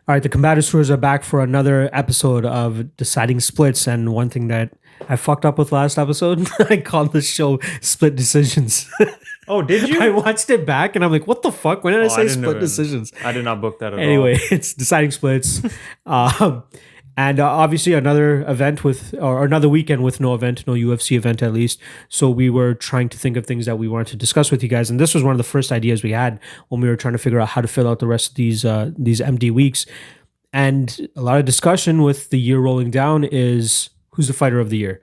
All right, the Combatosseurs are back for another episode of Deciding Splits. And one thing that I fucked up with last episode, I called the show Split Decisions. Oh, did you? I watched it back and I'm like, what the fuck? When did I say Split Decisions? I did not book that at all. Anyway, it's Deciding Splits. And obviously another event or another weekend with no event, no UFC event at least. So we were trying to think of things that we wanted to discuss with you guys. And this was one of the first ideas we had when we were trying to figure out how to fill out the rest of these MD weeks. And a lot of discussion with the year rolling down is who's the fighter of the year.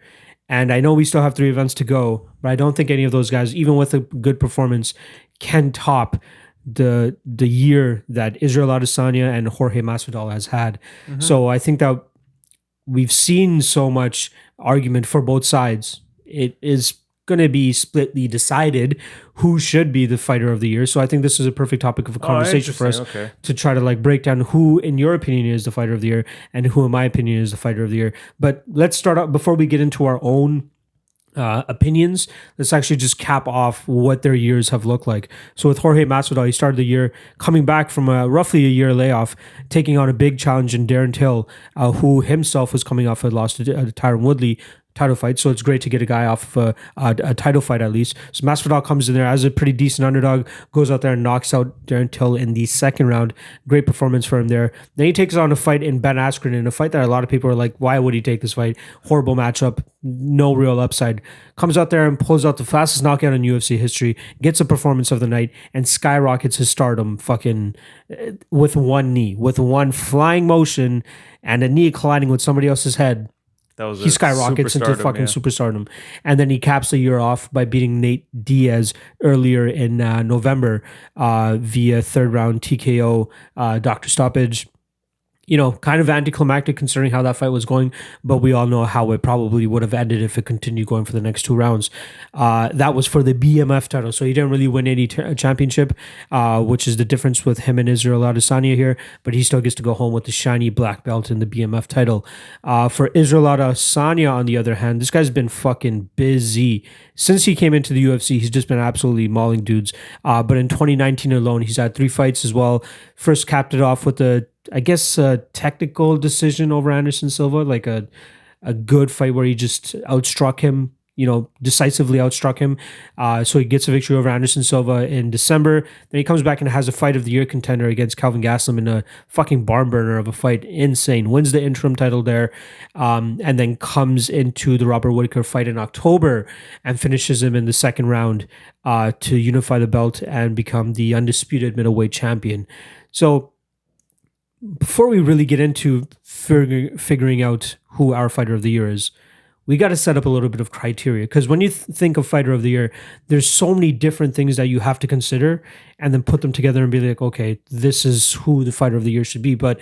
And I know we still have 3 events to go, but I don't think any of those guys, even with a good performance, can top the year that Israel Adesanya and Jorge Masvidal has had. Mm-hmm. So I think that we've seen so much argument for both sides. It is going to be splitly decided who should be the fighter of the year. So I think this is a perfect topic of a conversation for us to try to break down who, in your opinion, is the fighter of the year and who, in my opinion, is the fighter of the year. But let's start out before we get into our own opinions. Let's actually just cap off what their years have looked like. So with Jorge Masvidal, he started the year coming back from roughly a year layoff, taking on a big challenge in Darren Till, who himself was coming off a loss to Tyron Woodley title fight. So it's great to get a guy off of a title fight at least. So Masvidal comes in there as a pretty decent underdog, goes out there and knocks out Darren Till in the second round. Great performance for him there. Then he takes on a fight in Ben Askren, in a fight that a lot of people are like, why would he take this fight? Horrible matchup, no real upside. Comes out there and pulls out the fastest knockout in UFC history, gets a performance of the night, and skyrockets his stardom fucking with one knee, with one flying motion and a knee colliding with somebody else's head. He skyrockets into fucking superstardom. And then he caps the year off by beating Nate Diaz earlier in November via third round TKO doctor stoppage. You know, kind of anticlimactic considering how that fight was going, but we all know how it probably would have ended if it continued going for the next 2 rounds. That was for the BMF title, so he didn't really win any championship, which is the difference with him and Israel Adesanya here, but he still gets to go home with the shiny black belt in the BMF title. For Israel Adesanya, on the other hand, this guy's been fucking busy. Since he came into the UFC, he's just been absolutely mauling dudes. But in 2019 alone, he's had 3 fights as well. First capped it off with a technical decision over Anderson Silva, like a good fight where he just outstruck him, decisively outstruck him. So he gets a victory over Anderson Silva in December. Then he comes back and has a fight of the year contender against Calvin Gastelum in a fucking barn burner of a fight. Insane. Wins the interim title there. And then comes into the Robert Whittaker fight in October and finishes him in the second round to unify the belt and become the undisputed middleweight champion. So before we really get into figuring out who our fighter of the year is, we got to set up a little bit of criteria, because when you think of fighter of the year, there's so many different things that you have to consider and then put them together and be like, okay, this is who the fighter of the year should be. But,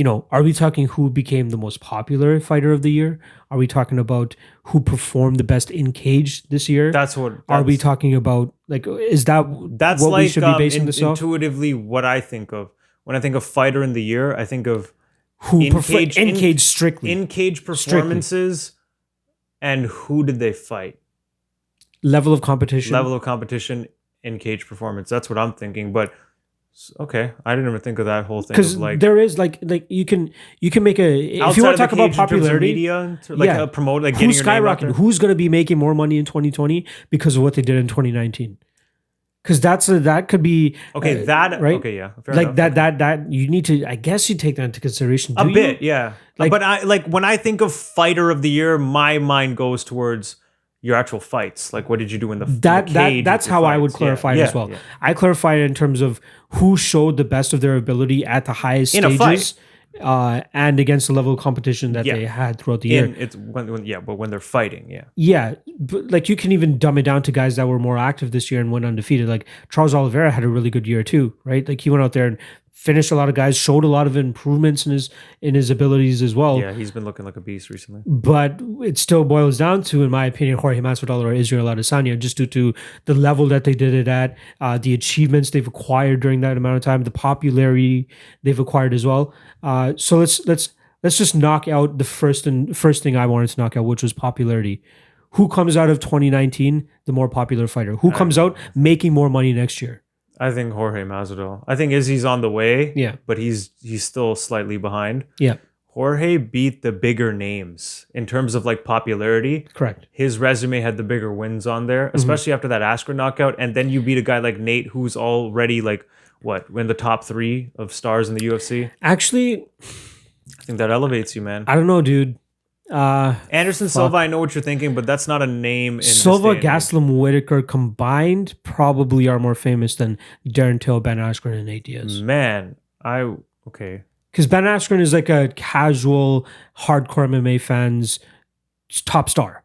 are we talking who became the most popular fighter of the year? Are we talking about who performed the best in cage this year? Are we talking about, is that's what we should be basing this off? Intuitively, what I think of. When I think of fighter in the year, I think of in-cage strictly. In-cage performances and who did they fight? Level of competition, in-cage performance. That's what I'm thinking. But okay, I didn't even think of that whole thing. Because there is you can make if you want to talk about popularity, media, a promote, getting who's skyrocketing, who's going to be making more money in 2020 because of what they did in 2019. Because that could be okay. Right? Okay, yeah. That you need to. I guess you take that into consideration. A bit, yeah. But when I think of fighter of the year, my mind goes towards your actual fights. Like, what did you do in the cage? That's how I would clarify it as well. Yeah. I clarify it in terms of who showed the best of their ability at the highest stages. A fight. And against the level of competition that they had throughout the year. But when they're fighting, but you can even dumb it down to guys that were more active this year and went undefeated. Like Charles Oliveira had a really good year too, right? Like he went out there and finished a lot of guys, showed a lot of improvements in his abilities as well. Yeah, he's been looking like a beast recently. But it still boils down to, in my opinion, Jorge Masvidal or Israel Adesanya, just due to the level that they did it at, the achievements they've acquired during that amount of time, the popularity they've acquired as well. So let's just knock out the first thing I wanted to knock out, which was popularity. Who comes out of 2019 the more popular fighter? Who comes out making more money next year? I think Jorge Masvidal. I think Izzy's on the way. Yeah. But he's still slightly behind. Yeah. Jorge beat the bigger names in terms of like popularity. Correct. His resume had the bigger wins on there, especially after that Askren knockout. And then you beat a guy like Nate, who's already like in the top 3 of stars in the UFC. Actually, I think that elevates you, man. I don't know, dude. Anderson Silva, I know what you're thinking, but that's not a name. In Silva, this day and age. Gastelum, Whitaker combined probably are more famous than Darren Till, Ben Askren, and Nate Diaz. Man, okay. Because Ben Askren is like a casual, hardcore MMA fan's top star.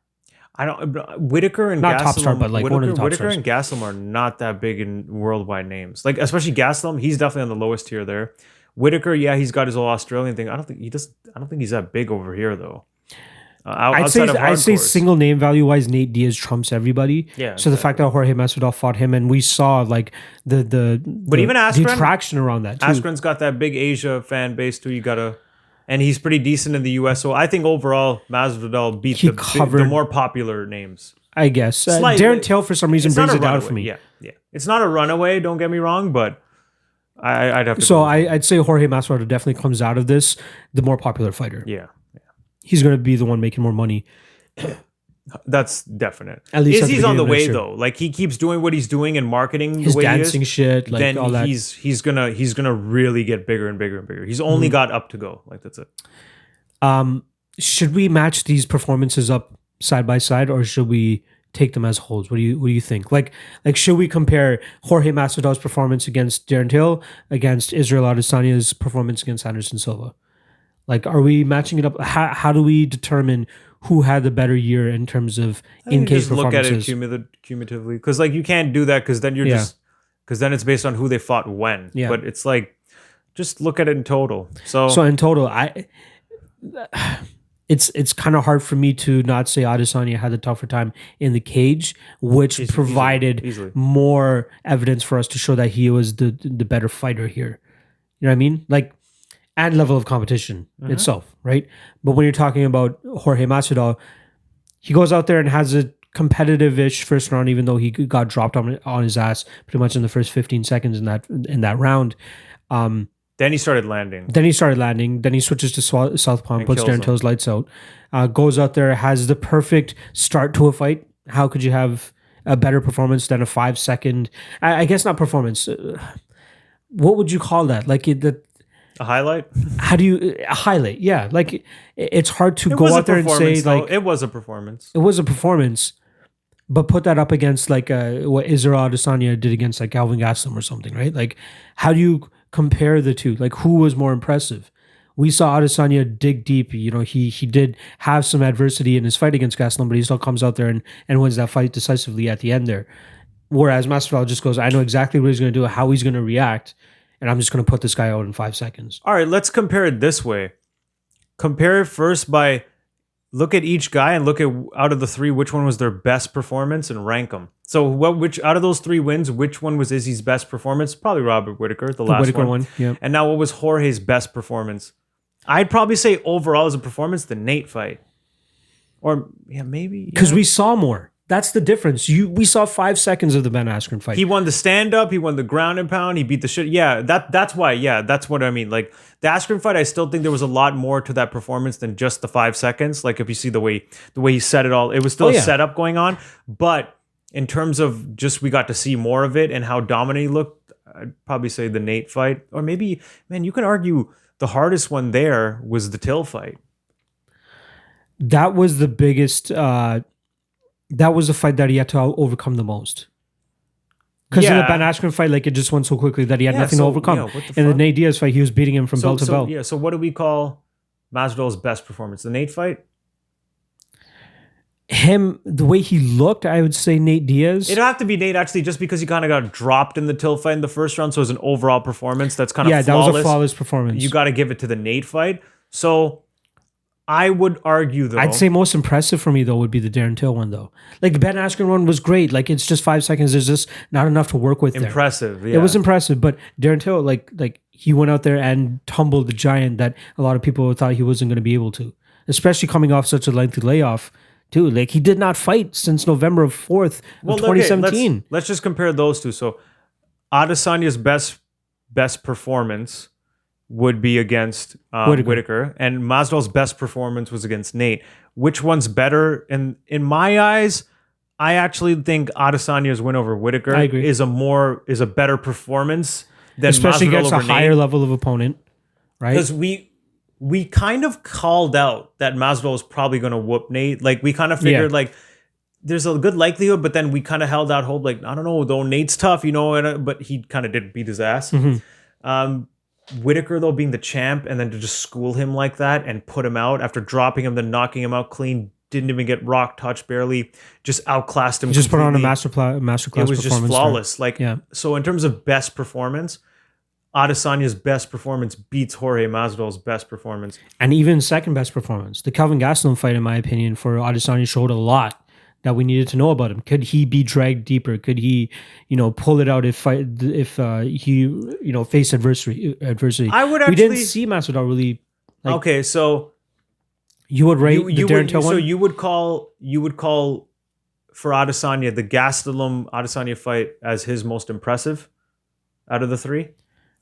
I don't. Whitaker and Not Gastelum, top star, but like one of the top Whitaker stars. and Gastelum are not that big in worldwide names. Like especially Gastelum, he's definitely on the lowest tier there. Whitaker, yeah, he's got his whole Australian thing. I don't think he's that big over here though. I'd say single name value wise, Nate Diaz trumps everybody. Yeah. So the fact that Jorge Masvidal fought him, and we saw like the even Askren, the attraction around that too. Askren's got that big Asia fan base too. And he's pretty decent in the US. So I think overall Masvidal beat the more popular names. I guess Darren Till for some reason brings it down for me. Yeah. It's not a runaway. Don't get me wrong, but I'd have to. So I'd say Jorge Masvidal definitely comes out of this the more popular fighter. Yeah. He's going to be the one making more money. That's definite. At least Izzy's on the way though. Like he keeps doing what he's doing and marketing his the way dancing he is, shit, like then all that. he's gonna really get bigger and bigger and bigger. He's only got up to go. Like that's it. Should we match these performances up side by side, or should we take them as wholes? What do you think? Like should we compare Jorge Masvidal's performance against Darren Till against Israel Adesanya's performance against Anderson Silva? Like, are we matching it up? How do we determine who had the better year in terms of in-cage performances? Look at it cumulatively, because like you can't do that because then because then it's based on who they fought when. Yeah. But it's like just look at it in total. So in total, it's kind of hard for me to not say Adesanya had the tougher time in the cage, which provided easily. more evidence for us to show that he was the better fighter here. You know what I mean? Like, and level of competition itself, right? But when you're talking about Jorge Masvidal, he goes out there and has a competitive-ish first round, even though he got dropped on his ass pretty much in the first 15 seconds in that round. Then he started landing. Then he switches to southpaw and puts Darren Till's lights out. Goes out there, has the perfect start to a fight. How could you have a better performance than a 5-second? I guess not performance. What would you call that? Like a highlight? How do you a highlight? Yeah, like it's hard to go out there and say like it was a performance. It was a performance, but put that up against like what Israel Adesanya did against like Calvin Gastelum or something, right? Like, how do you compare the two? Like, who was more impressive? We saw Adesanya dig deep. You know, he did have some adversity in his fight against Gastelum, but he still comes out there and wins that fight decisively at the end there. Whereas Masvidal just goes, I know exactly what he's going to do, how he's going to react, and I'm just going to put this guy out in 5 seconds. All right, let's compare it this way. Compare it first by look at each guy and look at out of the 3, which one was their best performance and rank them. So which out of those 3 wins, which one was Izzy's best performance? Probably Robert Whitaker, the last Whitaker one. Yeah. And now what was Jorge's best performance? I'd probably say overall as a performance, the Nate fight. Or maybe. Because we saw more. That's the difference. We saw 5 seconds of the Ben Askren fight. He won the stand-up. He won the ground and pound. He beat the shit. Yeah, that's why. Yeah, that's what I mean. Like, the Askren fight, I still think there was a lot more to that performance than just the 5 seconds. Like, if you see the way he set it all, it was still a setup going on. But in terms of just we got to see more of it and how dominant he looked, I'd probably say the Nate fight. Or maybe, man, you can argue the hardest one there was the Till fight. That was the biggest... that was the fight that he had to overcome the most. Because in the Ben Askren fight, like, it just went so quickly that he had nothing to overcome. In the Nate Diaz fight, he was beating him from bell to bell. Yeah, so what do we call Masvidal's best performance? The Nate fight? Him, the way he looked, I would say Nate Diaz. It'd have to be Nate, actually, just because he kind of got dropped in the Till fight in the first round, so it was an overall performance that's kind of flawless. That was a flawless performance. You got to give it to the Nate fight. So... I would argue, though. I'd say most impressive for me, though, would be the Darren Till one, though. Like, the Ben Askren one was great. Like, it's just 5 seconds. There's just not enough to work with there. Impressive, yeah. It was impressive, but Darren Till, like he went out there and tumbled the giant that a lot of people thought he wasn't going to be able to, especially coming off such a lengthy layoff, too. Like, he did not fight since November 4th of 2017. Okay, let's just compare those two. So, Adesanya's best performance would be against Whitaker, and Masvidal's best performance was against Nate. Which one's better? And in my eyes, I actually think Adesanya's win over Whitaker is a better performance than especially Masvidal against a over higher Nate. level of opponent, right? Because we kind of called out that Masvidal was probably going to whoop Nate. Like we kind of figured like there's a good likelihood, but then we kind of held out hope. Like I don't know, though Nate's tough, but he kind of did beat his ass. Whitaker though being the champ and then to just school him like that and put him out after dropping him, then knocking him out clean, didn't even get rock touch, barely, just outclassed him. He just completely. put on a masterclass. It was just flawless. There. So in terms of best performance, Adesanya's best performance beats Jorge Masvidal's best performance. And even second best performance. The Kelvin Gastelum fight, in my opinion, for Adesanya showed a lot that we needed to know about him. Could he be dragged deeper? Could he, pull it out if he, faced adversity? I would actually. We didn't see Masvidal really. Okay, so you would rate the Darren Till one? So you would call for Adesanya the Gastelum Adesanya fight as his most impressive out of the three?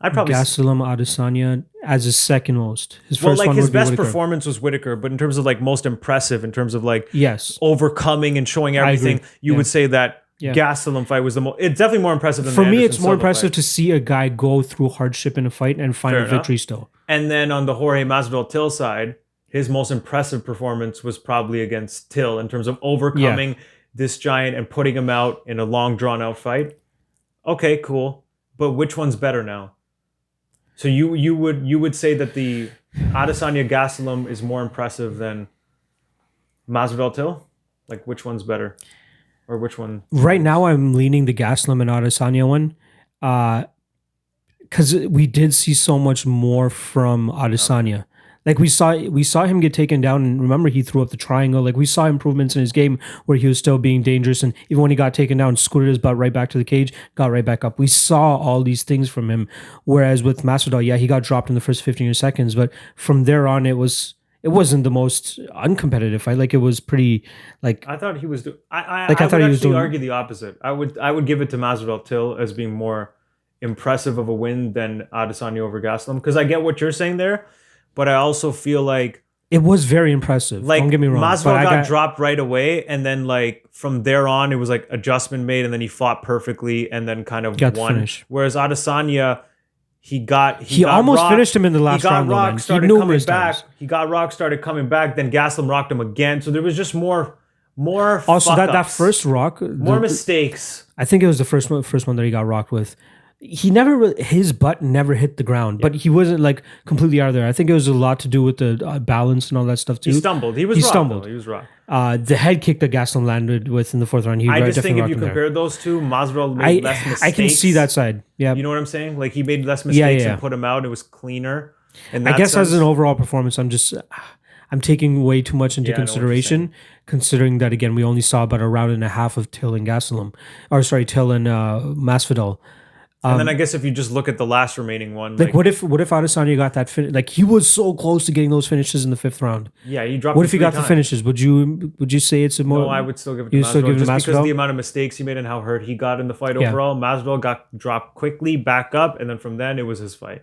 I'd probably Gastelum Adesanya as his second most. His first one his would be best Whitaker. Performance was Whitaker, but in terms of most impressive, in terms of yes, overcoming and showing everything, you would say that Gastelum fight was the most. It's definitely more impressive than for the me. Anderson It's more Silva impressive fight. to see a guy go through hardship in a fight and find a victory still. And then on the Jorge Masvidal Till side, his most impressive performance was probably against Till in terms of overcoming this giant and putting him out in a long drawn out fight. Okay, cool. But which one's better now? So you would say that the Adesanya Gastelum is more impressive than Masvidal Till? Like which one's better? Or which one? Right now I'm leaning the Gastelum and Adesanya one. Because we did see so much more from Adesanya. Okay. Like we saw him get taken down, and remember he threw up the triangle. Like we saw improvements in his game where he was still being dangerous, and even when he got taken down, scooted his butt right back to the cage, got right back up. We saw all these things from him. Whereas with Masvidal, he got dropped in the first 15 seconds, but from there on, it wasn't the most uncompetitive fight. Like it was pretty. Like I thought he was. I thought would he was actually doing. Argue the opposite. I would give it to Masvidal Till as being more impressive of a win than Adesanya over Gastelum, because I get what you're saying there. But I also feel like it was very impressive. Don't get me wrong. Masvidal got dropped right away, and then from there on, it was adjustment made, and then he fought perfectly, and then kind of won. Whereas Adesanya, he almost rocked, finished him in the last round. He got rocked, started coming back. He got rocked, started coming back. Then Gastelum rocked him again. So there was just more. Also, that first rock, more mistakes. I think it was the first one that he got rocked with. He his butt never hit the ground, but he wasn't completely out of there. I think it was a lot to do with the balance and all that stuff too. He stumbled. He was rocked. The head kick that Gastelum landed with in the fourth round. I just think if you compare those two, Masvidal made less mistakes. I can see that side. Yeah, you know what I'm saying? He made less mistakes and put him out. It was cleaner. And I guess as an overall performance, I'm taking way too much into consideration, considering that again we only saw about a round and a half of Till and Gastelum, Till and Masvidal. And then I guess if you just look at the last remaining one, what if Adesanya got that finish? He was so close to getting those finishes in the fifth round. Yeah, he dropped. What if he got the finishes? Would you say it's a more? No, I would still give it to Masvidal just because of the amount of mistakes he made and how hurt he got in the fight overall. Masvidal got dropped quickly, back up, and then from then it was his fight.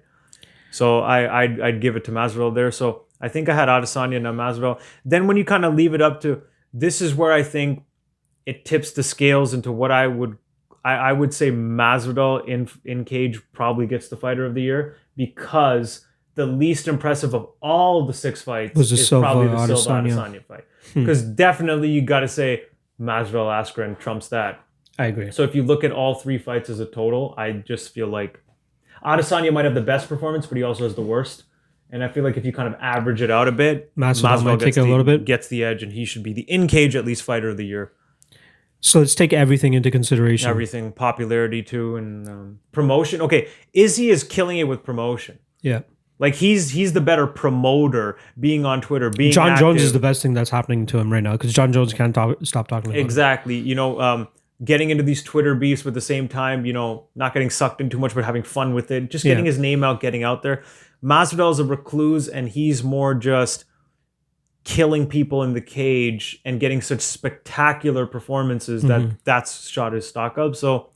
So I'd give it to Masvidal there. So I think I had Adesanya and Masvidal. Then when you kind of leave it up to, this is where I think it tips the scales into what I would say Masvidal in cage probably gets the fighter of the year, because the least impressive of all the 6 fights is probably the Silva Adesanya fight. Because definitely you got to say Masvidal Askren trumps that. I agree. So if you look at all 3 fights as a total, I just feel like Adesanya might have the best performance, but he also has the worst. And I feel like if you kind of average it out a bit, Masvidal might take a little bit, gets the edge, and he should be the in cage at least fighter of the year. So let's take everything into consideration. Everything, popularity too, and promotion. Okay, Izzy is killing it with promotion. Yeah, he's the better promoter. Being on Twitter, being John active. Jones is the best thing that's happening to him right now, because John Jones can't stop talking about exactly. Getting into these Twitter beefs, but at the same time, not getting sucked in too much, but having fun with it. Just getting his name out, getting out there. Masvidal is a recluse, and he's more just killing people in the cage and getting such spectacular performances that's shot his stock up. So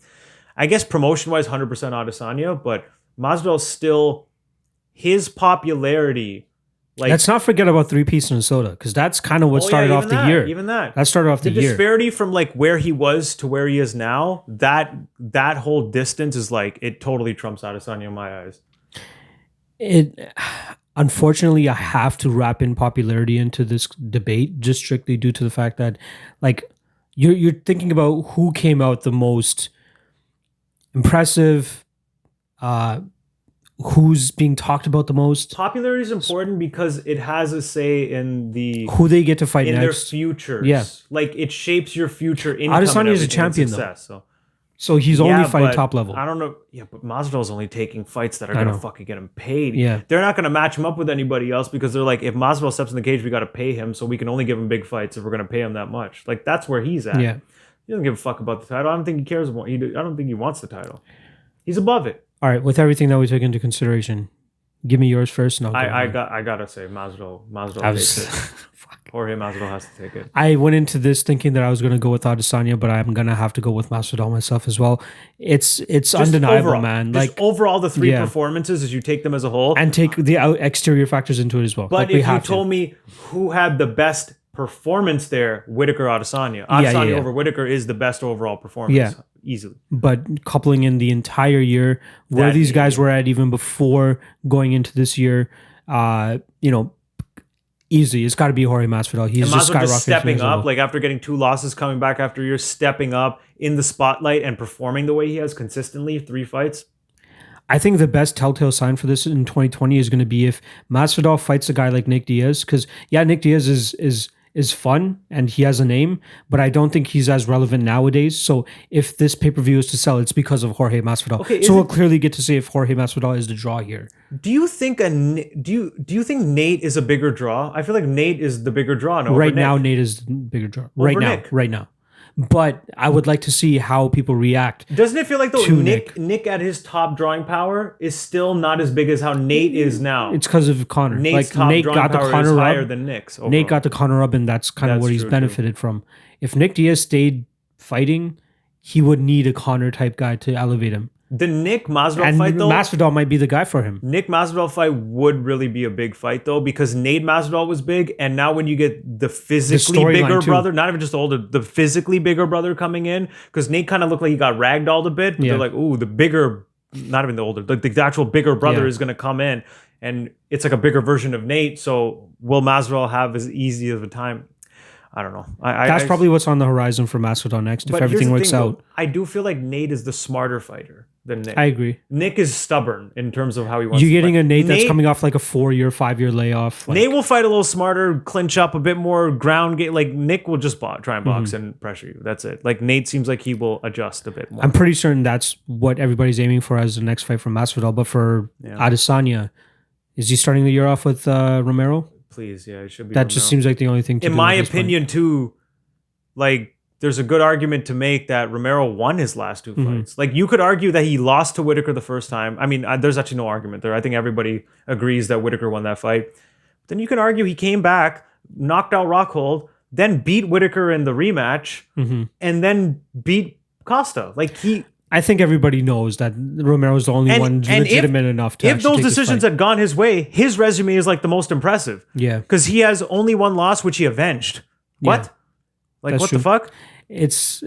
I guess promotion-wise, 100% Adesanya, but Masvidal still, his popularity, like, let's not forget about 3-piece Minnesota, because that's kind of what started off the year. Even that. That started off the year. The disparity from like where he was to where he is now, that whole distance is like, it totally trumps Adesanya in my eyes. Unfortunately, I have to wrap in popularity into this debate just strictly due to the fact that, like, you're thinking about who came out the most impressive, who's being talked about the most. Popularity is important because it has a say in who they get to fight in next. their futures. Yeah, like it shapes your future income. Adesanya is a champion though, so he's only fighting top level. I don't know. Yeah, but Masvidal's only taking fights that are gonna fucking get him paid. Yeah, they're not gonna match him up with anybody else because they're like, if Masvidal steps in the cage, we gotta pay him, so we can only give him big fights if we're gonna pay him that much. Like that's where he's at. Yeah, he doesn't give a fuck about the title. I don't think he cares. I don't think he wants the title. He's above it. All right, with everything that we took into consideration, give me yours first, and I gotta say Masvidal takes it. Jorge Masvidal has to take it. I went into this thinking that I was going to go with Adesanya, but I'm going to have to go with Masvidal myself as well. It's undeniable, overall, man. Like overall, the three performances, as you take them as a whole, and take the exterior factors into it as well. But if you told me who had the best performance there, Whittaker, Adesanya. Adesanya over Whittaker is the best overall performance, easily. But coupling in the entire year, where these guys were at even before going into this year, easily, it's got to be Jorge Masvidal. He's just skyrocketing. Just stepping up, like after getting 2 losses, coming back after a year, stepping up in the spotlight and performing the way he has consistently, 3 fights. I think the best telltale sign for this in 2020 is going to be if Masvidal fights a guy like Nick Diaz, because Nick Diaz is fun and he has a name, but I don't think he's as relevant nowadays. So if this pay-per-view is to sell, it's because of Jorge Masvidal. Okay, so we'll clearly get to see if Jorge Masvidal is the draw here. Do you think do you think Nate is a bigger draw? I feel like Nate is the bigger draw now. Right now, Nate is the bigger draw. Right now. But I would like to see how people react. Doesn't it feel like though Nick at his top drawing power is still not as big as how Nate is now? It's because of Conor. Nate's top Nate got the Conor rub. Higher than Nick's. Overall. Nate got the Conor rub, and that's kind of what he's benefited from. If Nick Diaz stayed fighting, he would need a Conor type guy to elevate him. The Nick Masvidal fight, though, Masvidal might be the guy for him. Nick Masvidal fight would really be a big fight, though, because Nate Masvidal was big, and now when you get the physically bigger brother, not even just the older, the physically bigger brother coming in, because Nate kind of looked like he got ragdolled a bit. But they're like, ooh, the bigger, not even the older, the actual bigger brother is going to come in, and it's like a bigger version of Nate. So will Masvidal have as easy of a time? I don't know. That's probably what's on the horizon for Masvidal next, if everything works out. I do feel like Nate is the smarter fighter than Nick. I agree. Nick is stubborn in terms of how he wants to fight. You're getting a Nate that's coming off like a 4-year, 5-year layoff. Nate will fight a little smarter, clinch up a bit more, ground game. Like Nick will just try and box and pressure you. That's it. Like Nate seems like he will adjust a bit more. I'm pretty certain that's what everybody's aiming for as the next fight for Masvidal. But for Adesanya, is he starting the year off with Romero? Please, it should be. That just seems like the only thing to do. In my opinion, too, like, there's a good argument to make that Romero won his last 2 fights. Like, you could argue that he lost to Whittaker the first time. I mean, there's actually no argument there. I think everybody agrees that Whittaker won that fight. Then you can argue he came back, knocked out Rockhold, then beat Whittaker in the rematch, and then beat Costa. Like, I think everybody knows that Romero's the only one legitimate enough to. If those decisions had gone his way, his resume is like the most impressive. Yeah, because he has only 1 loss, which he avenged. What? Like, that's what true. The fuck? It's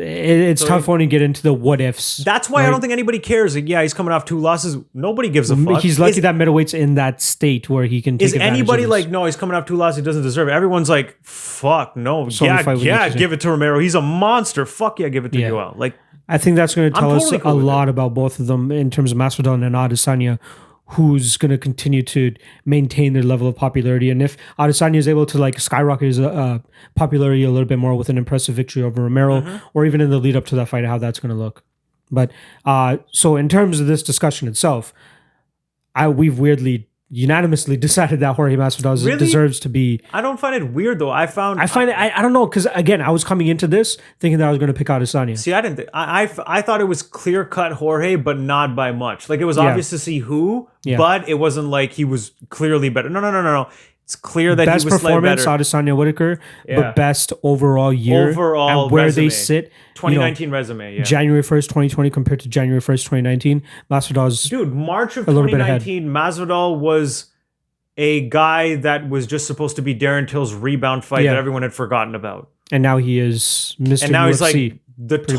tough when you get into the what ifs. That's why I don't think anybody cares. Like, he's coming off 2 losses. Nobody gives a fuck. He's lucky that middleweight's in that state where he can take advantage anybody of like, no, he's coming off 2 losses, he doesn't deserve it. Everyone's like, fuck, no. Give it to Romero. He's a monster. Fuck yeah, give it to Yoel. Like, I think that's going to tell us a lot about both of them in terms of Masvidal and Adesanya, who's going to continue to maintain their level of popularity. And if Adesanya is able to like skyrocket his popularity a little bit more with an impressive victory over Romero, or even in the lead up to that fight, how that's going to look. But so in terms of this discussion itself, we've weirdly unanimously decided that Jorge Masvidal deserves to be. I don't find it weird though. I find it. I don't know, because again, I was coming into this thinking that I was going to pick Adesanya. See, I didn't. I thought it was clear cut Jorge, but not by much. Like, it was obvious to see who, but it wasn't like he was clearly better. No. It's clear that best he was slightly performance, better. Adesanya Whitaker, Yeah. but best overall year. Overall and where they resume. sit. 2019 resume, yeah. January 1st, 2020 compared to January 1st, 2019. Masvidal's Dude, March of a little bit ahead. 2019, Masvidal was a guy that was just supposed to be Darren Till's rebound fight Yeah. that everyone had forgotten about. And now he is Mr. And now UFC. he's like the pretty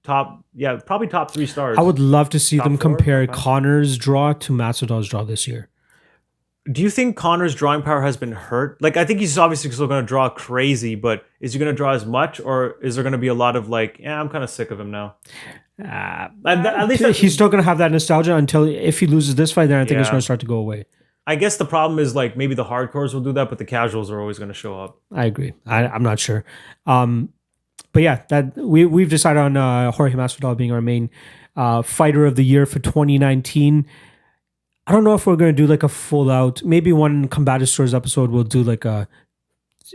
top probably top three stars. I would love to see Top them four, compare top five. Connor's draw to Masvidal's draw this year. Do you think Connor's drawing power has been hurt? Like, I think he's obviously still going to draw crazy, but is he going to draw as much, or is there going to be a lot of like, yeah, I'm kind of sick of him now? At least He's still going to have that nostalgia until if he loses this fight, then I think it's Yeah. going to start to go away. I guess the problem is like maybe the hardcores will do that, but the casuals are always going to show up. I agree. I'm not sure. But yeah, that we've decided on Jorge Masvidal being our main fighter of the year for 2019. I don't know if we're going to do like a full out, maybe one Combatosseurs episode, we'll do like a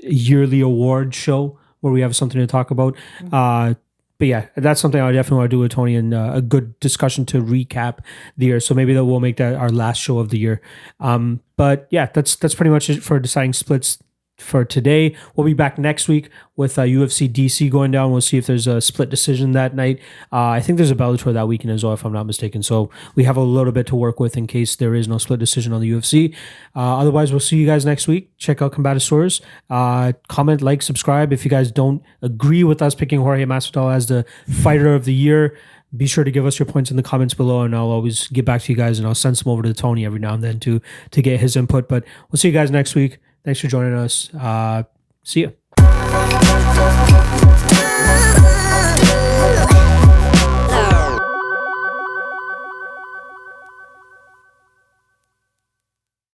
yearly award show where we have something to talk about. But yeah, that's something I definitely want to do with Tony, and a good discussion to recap the year. So maybe that we'll make that our last show of the year. But yeah, that's pretty much it for deciding splits for today. We'll be back next week with UFC DC going down. We'll see if there's a split decision that night. I think there's a Bellator that weekend as well, if I'm not mistaken. So we have a little bit to work with in case there is no split decision on the UFC. Otherwise, we'll see you guys next week. Check out Combatosseurs. Comment, like, subscribe. If you guys don't agree with us picking Jorge Masvidal as the fighter of the year, be sure to give us your points in the comments below, and I'll always get back to you guys, and I'll send some over to Tony every now and then to get his input. But we'll see you guys next week. Thanks for joining us. See ya.